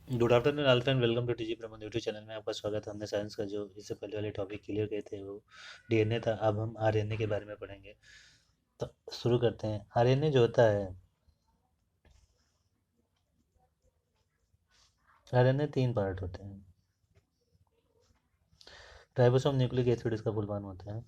Good afternoon all friend, welcome to TG Pramod YouTube channel में आपका स्वागत है। हमने साइंस का जो इससे पहले वाले टॉपिक क्लियर किए थे वो डीएनए था। अब हम आरएनए के बारे में पढ़ेंगे। तो शुरू करते हैं। आरएनए जो होता है, आरएनए तीन पार्ट होते हैं। राइबोसोम न्यूक्लिक एसिड इसका फुल फॉर्म होता है।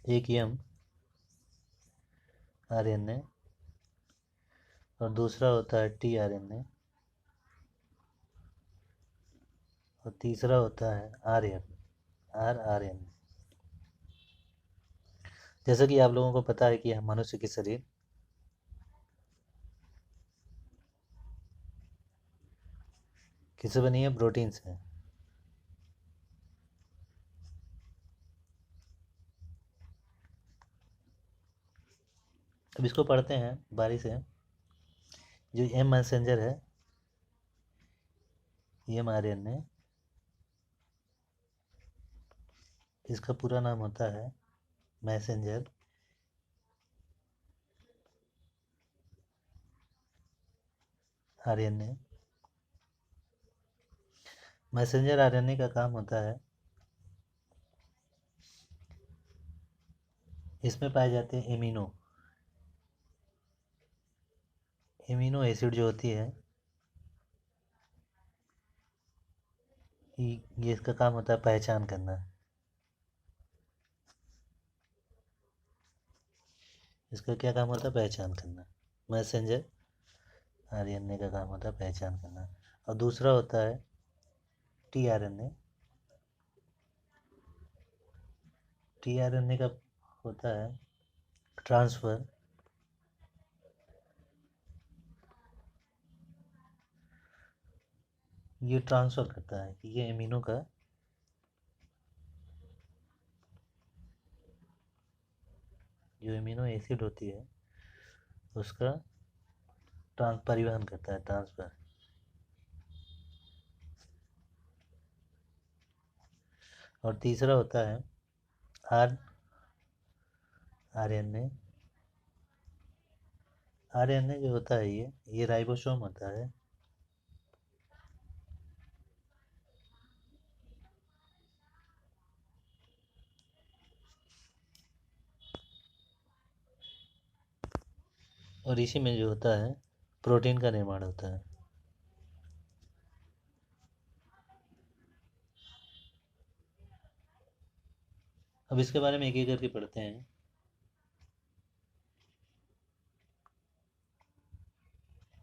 एक एम आरएनए और दूसरा होता है टी आरएनए और तीसरा होता है आर आर एन। जैसा कि आप लोगों को पता है कि हम मनुष्य की शरीर किससे बनी है? प्रोटीन से। अब इसको पढ़ते हैं बारी से। जो एम मैसेंजर है, एम आरएनए, इसका पूरा नाम होता है मैसेंजर आरएनए। मैसेंजर आरएनए का काम होता है, इसमें पाए जाते हैं एमिनो एसिड जो होती है, ये इसका काम होता है पहचान करना। इसका क्या काम होता है? पहचान करना। मैसेंजर आरएनए का काम होता है पहचान करना। और दूसरा होता है टीआरएनए। टीआरएनए का होता है ट्रांसफ़र। ये ट्रांसफ़र करता है कि ये एमिनो का जो एमिनो एसिड होती है उसका परिवहन करता है, ट्रांसफ़र। और तीसरा होता है आर आरएनए। आरएनए जो होता है ये राइबोसोम होता है। और इसी में जो होता है प्रोटीन का निर्माण होता है। अब इसके बारे में एक एक करके पढ़ते हैं।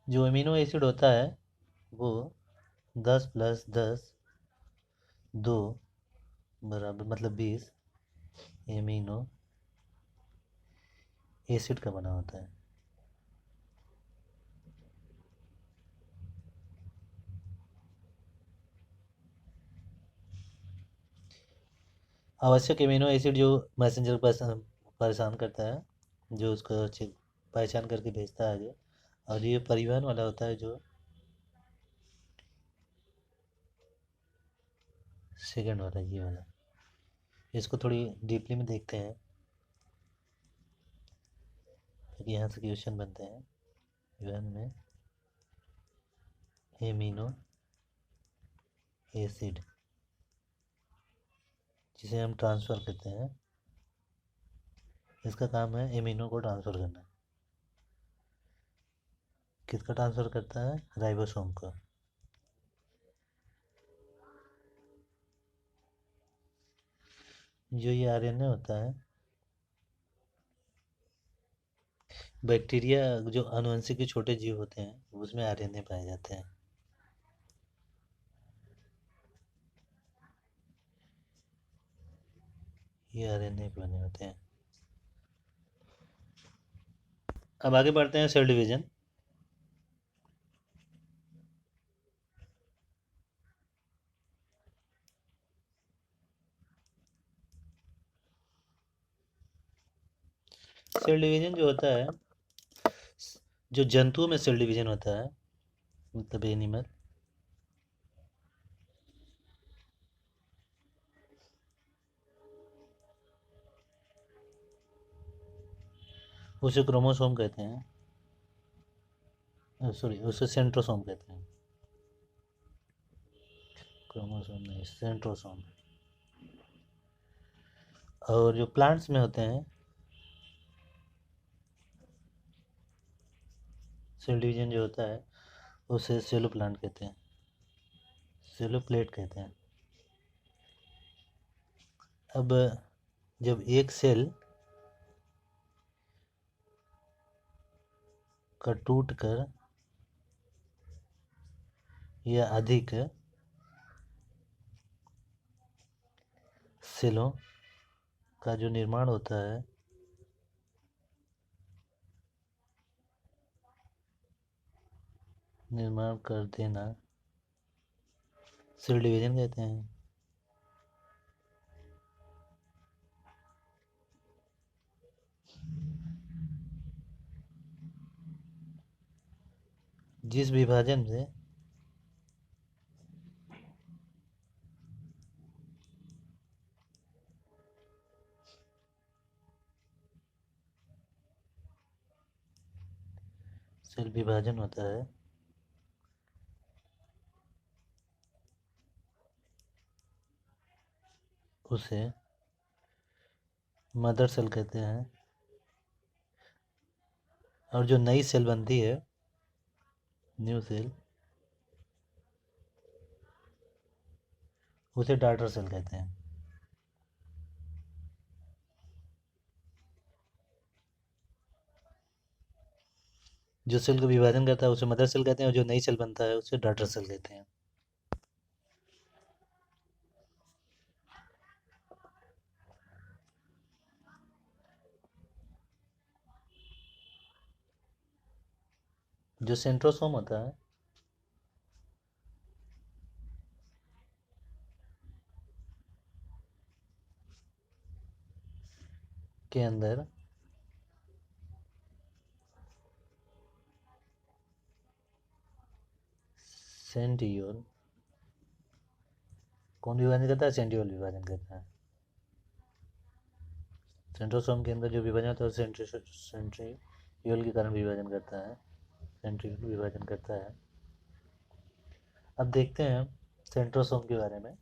जो अमीनो एसिड होता है वो 10+10 2 बराबर मतलब 20 एमिनो एसिड का बना होता है। आवश्यक एमिनो एसिड जो मैसेंजर को परेशान करता है, जो उसको पहचान करके भेजता है आगे। और ये परिवहन वाला होता है जो सेकंड वाला, ये वाला। इसको थोड़ी डीपली में देखते हैं क्योंकि यहाँ से क्वेश्चन बनते हैं। वन में एमिनो एसिड जिसे हम ट्रांसफ़र करते हैं, इसका काम है एमिनो को ट्रांसफ़र करना। किसका ट्रांसफ़र करता है? राइबोसोम का। जो ये आरएनए होता है, बैक्टीरिया जो आनुवंशिक के छोटे जीव होते हैं उसमें आरएनए पाए जाते हैं। ये आरएनए के बने होते हैं। अब आगे बढ़ते हैं सेल डिवीजन। सेल डिवीजन जो होता है, जो जंतुओं में सेल डिवीजन होता है, मतलब एनिमल, उसे क्रोमोसोम कहते हैं। सॉरी, उसे सेंट्रोसोम कहते हैं। क्रोमोसोम नहीं, सेंट्रोसोम। और जो प्लांट्स में होते हैं, सेल डिवीजन जो होता है उसे सेलो प्लांट कहते हैं, सेलो प्लेट कहते हैं। अब जब एक सेल का टूट कर या अधिक सेलों का जो निर्माण होता है, निर्माण कर देना, सेल डिवीजन कहते हैं। जिस विभाजन से सेल विभाजन होता है उसे मदर सेल कहते हैं। और जो नई सेल बनती है, न्यू सेल, उसे डॉटर सेल कहते हैं। जो सेल का विभाजन करता है उसे मदर सेल कहते हैं, और जो नई सेल बनता है उसे डॉटर सेल कहते हैं। जो सेंट्रोसोम होता है के अंदर सेंट्रियोल, कौन विभाजन करता है? सेंट्रियोल विभाजन करता है। सेंट्रोसोम के अंदर जो विभाजन होता है सेंट्रियोल के कारण विभाजन करता है, सेंट्रियोल विभाजन करता है। अब देखते हैं सेंट्रोसोम के बारे में।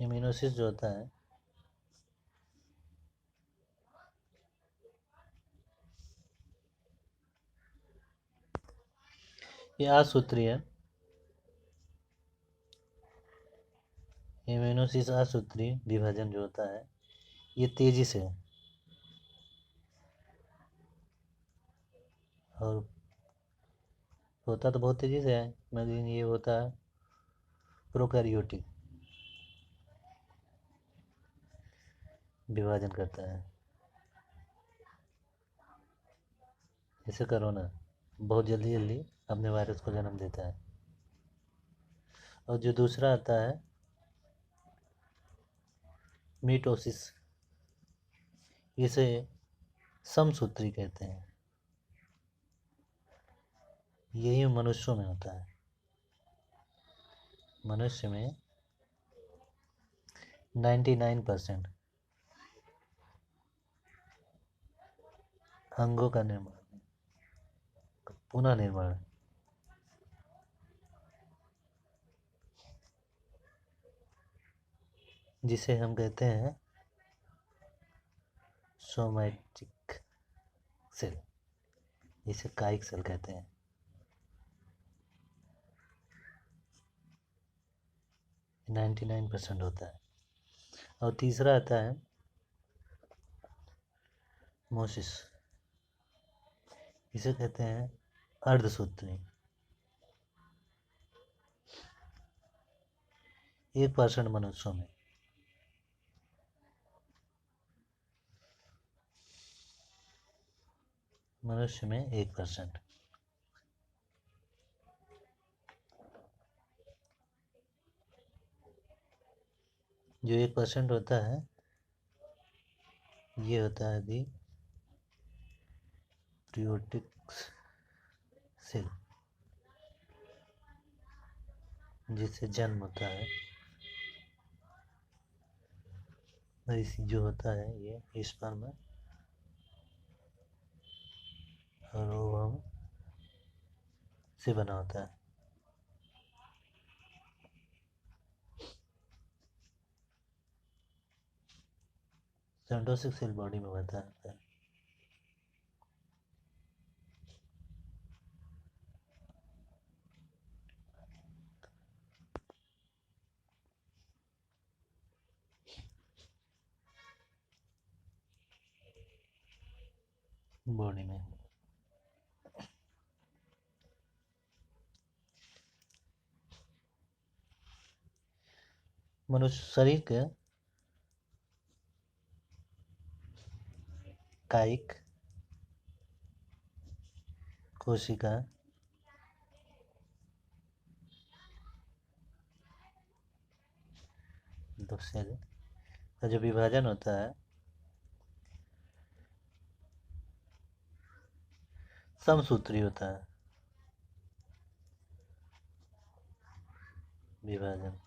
इम्यूनोसिस जो होता है, ये आसूत्री है। इम्यूनोसिस आसूत्री विभाजन जो होता है ये तेजी से और होता तो बहुत तेजी से है, मगर ये होता है प्रोकैरियोटिक विभाजन करता है। जैसे कोरोना बहुत जल्दी जल्दी अपने वायरस को जन्म देता है। और जो दूसरा आता है मीटोसिस, इसे समसूत्री कहते हैं। यही मनुष्यों में होता है। मनुष्य में 99% अंगों का निर्माण, पुनः निर्माण, जिसे हम कहते हैं सोमैटिक सेल, जिसे कायिक सेल कहते हैं। 99% होता है। और तीसरा आता है मोसिस, इसे कहते हैं अर्धसूत्री। 1% मनुष्यों में, मनुष्य में 1%। जो 1% होता है ये होता है दी प्रियोटिक सेल, जिससे जन्म होता है इस जो होता है ये स्पर्म और ओवम से बना होता है। सेंट्रोसिक सेल बॉडी में होता है। बॉडी में मनुष्य शरीर के कायिक कोशिका सेल का जो विभाजन होता है समसूत्री होता है। विभाजन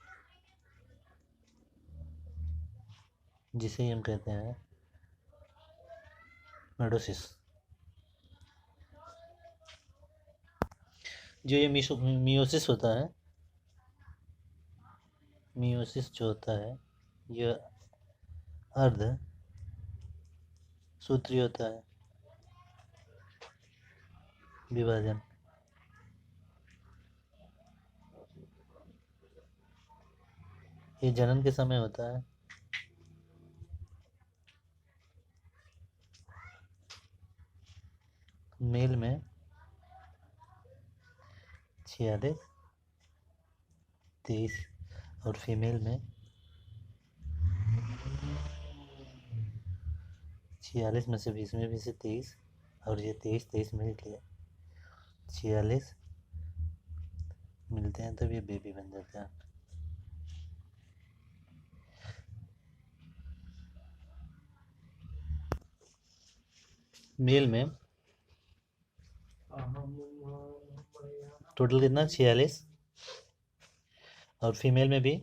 जिसे हम कहते हैं मेडोसिस। जो ये मियोसिस होता है, मियोसिस जो होता है यह अर्ध सूत्री होता है। विभाजन ये जनन के समय होता है। मेल में 46, 23 और फीमेल में 46 में से 20 में भी से 23 और ये 23 मिल के 46 मिलते हैं तब ये बेबी बन जाता है। मेल में टोटल कितना 46 और फीमेल में भी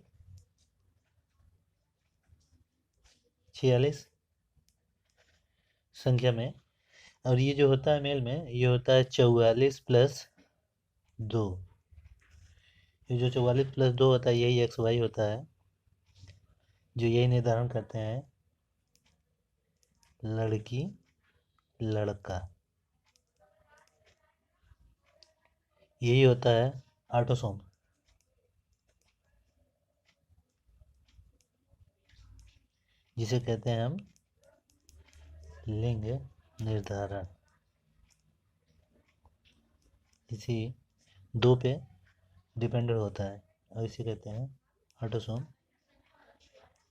46 संख्या में। और ये जो होता है मेल में ये होता है 44 प्लस 2। ये जो 44 प्लस 2 होता है यही XY होता है, जो यही निर्धारण करते हैं लड़की लड़का। यही होता है ऑटोसोम, जिसे कहते हैं हम लिंग निर्धारण। इसी 2 पे डिपेंडेंट होता है और इसे कहते हैं ऑटोसोम।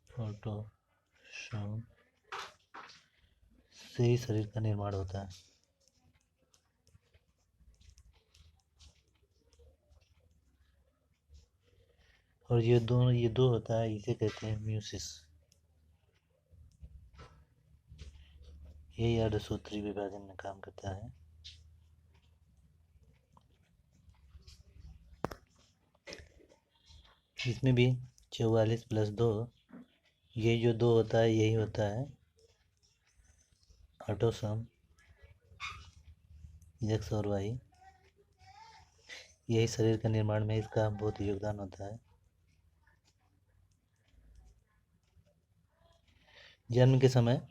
ऑटोसोम से ही शरीर का निर्माण होता है। और ये दो होता है, इसे कहते हैं म्यूसिस। यही अर्धसूत्री विभाजन में काम करता है। इसमें भी 44 प्लस 2, ये जो 2 होता है यही होता है ऑटोसोम X और Y। यही शरीर के निर्माण में इसका बहुत योगदान होता है। जन्म के समय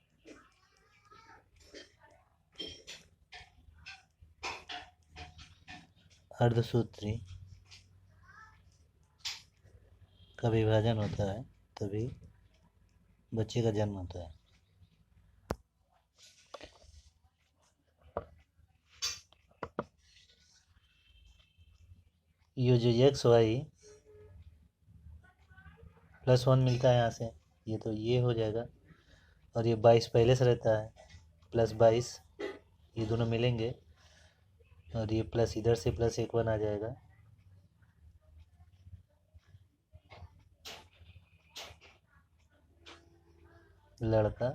अर्धसूत्री का विभाजन होता है तभी बच्चे का जन्म होता है। ये जो XY प्लस 1 मिलता है यहाँ से, ये तो ये हो जाएगा। और ये 22 पहले से रहता है, प्लस 22 ये दोनों मिलेंगे और ये प्लस इधर से प्लस 1 1 आ जाएगा। लड़का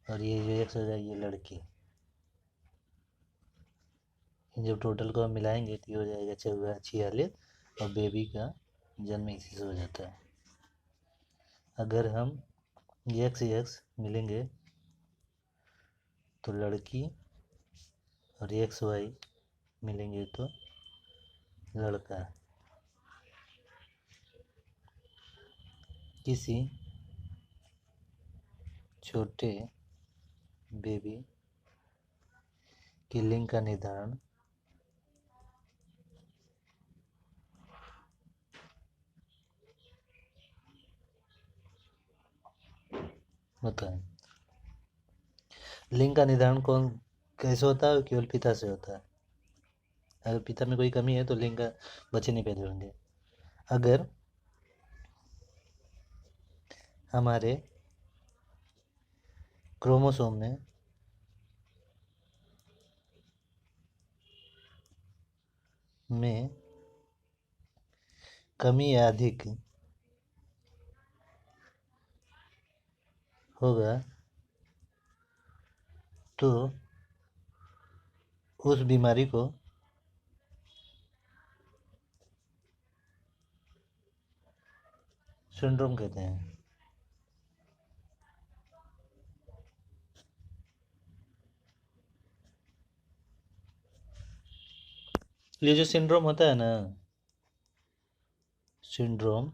और ये जो X हो जाएगा ये लड़की। जब टोटल को हम मिलाएंगे तो ये हो जाएगा 46 और बेबी का जन्म इसी से हो जाता है। अगर हम एक्स एक्स मिलेंगे तो लड़की और एक्स वाई मिलेंगे तो लड़का। किसी छोटे बेबी के लिंग का निर्धारण होता है। लिंग का निर्धारण कौन कैसे होता है? केवल पिता से होता है। अगर पिता में कोई कमी है तो लिंग का बच्चे नहीं पैदा होंगे। अगर हमारे क्रोमोसोम में कमी या अधिक होगा तो उस बीमारी को सिंड्रोम कहते हैं। ये जो सिंड्रोम होता है ना, सिंड्रोम,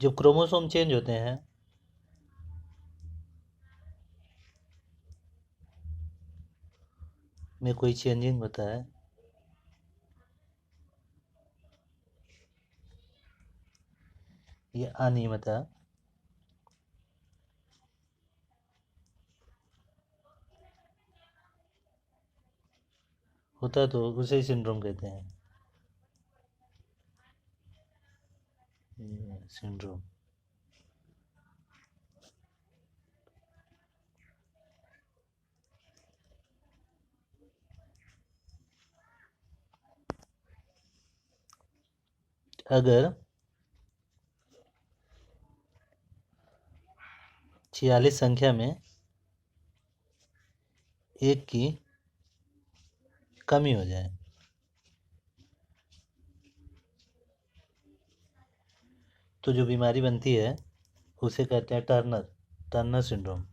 जब क्रोमोसोम चेंज होते हैं में कोई चेंजिंग होता है, ये अनियमितता होता है तो उसे ही सिंड्रोम कहते हैं। ये सिंड्रोम। अगर 46 संख्या में एक की कमी हो जाए तो जो बीमारी बनती है उसे कहते हैं टर्नर सिंड्रोम।